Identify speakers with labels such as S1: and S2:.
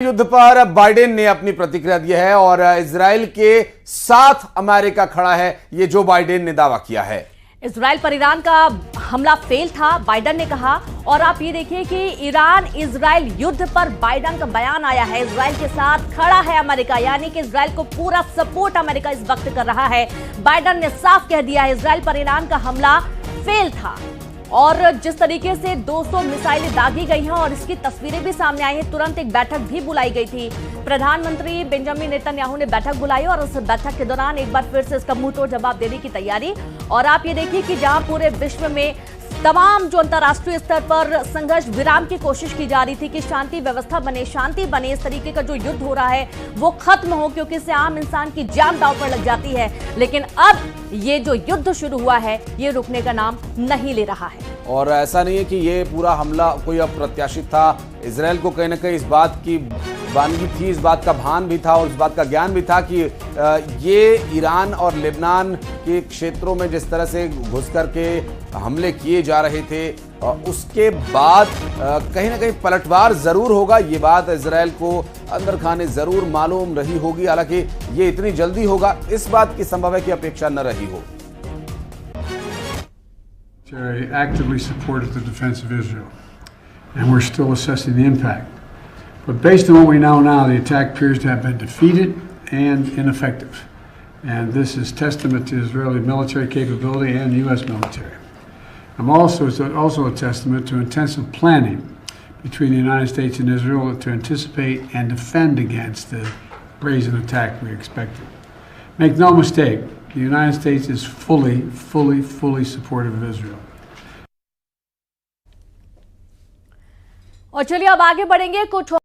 S1: युद्ध पर बाइडेन ने अपनी प्रतिक्रिया दी है और इजराइल के साथ अमेरिका खड़ा है, ये जो बाइडेन ने दावा किया है।
S2: इजराइल पर ईरान का हमला फेल था, बाइडेन ने कहा। और आप ये देखिए कि ईरान इजराइल युद्ध पर बाइडेन का बयान आया है, इजराइल के साथ खड़ा है अमेरिका, यानी कि इजराइल को पूरा सपोर्ट अमेरिका इस वक्त कर रहा है। बाइडेन ने साफ कह दिया है इजराइल पर ईरान का हमला फेल था और जिस तरीके से 200 मिसाइलें दागी गई हैं और इसकी तस्वीरें भी सामने आई हैं, तुरंत एक बैठक भी बुलाई गई थी। प्रधानमंत्री बेंजामिन नेतन्याहू ने बैठक बुलाई और उस बैठक के दौरान एक बार फिर से इसका मुंहतोड़ जवाब देने की तैयारी। और आप ये देखिए कि जहां पूरे विश्व में तमाम जो अंतर्राष्ट्रीय स्तर पर संघर्ष विराम की कोशिश की जा रही थी कि शांति व्यवस्था बने, शांति बने, इस तरीके का जो युद्ध हो रहा है वो खत्म हो, क्योंकि इससे आम इंसान की जान दांव पर लग जाती है। लेकिन अब ये जो युद्ध शुरू हुआ है ये रुकने का नाम नहीं ले रहा है।
S1: और ऐसा नहीं है कि ये पूरा हमला कोई अप्रत्याशित था। इजराइल को कहीं ना कहीं इस बात की वानगी थी, इस बात का भान भी था और इस बात का ज्ञान भी था कि ये ईरान और लेबनान के क्षेत्रों में जिस तरह से घुस करके हमले किए जा रहे थे, उसके बाद कहीं ना कहीं पलटवार जरूर होगा। ये बात इजराइल को अंदर खाने जरूर मालूम रही होगी, हालांकि ये इतनी जल्दी होगा इस बात की संभव है कि अपेक्षा न रही हो।
S3: Actively supported the defense of Israel, and we're still assessing the impact. But based on what we know now, the attack appears to have been defeated and ineffective. And this is testament to Israeli military capability and U.S. military. It's also a testament to intensive planning between the United States and Israel to anticipate and defend against the brazen attack we expected. Make no mistake, the United States is fully supportive of Israel.
S2: और चलिए अब आगे बढ़ेंगे कुछ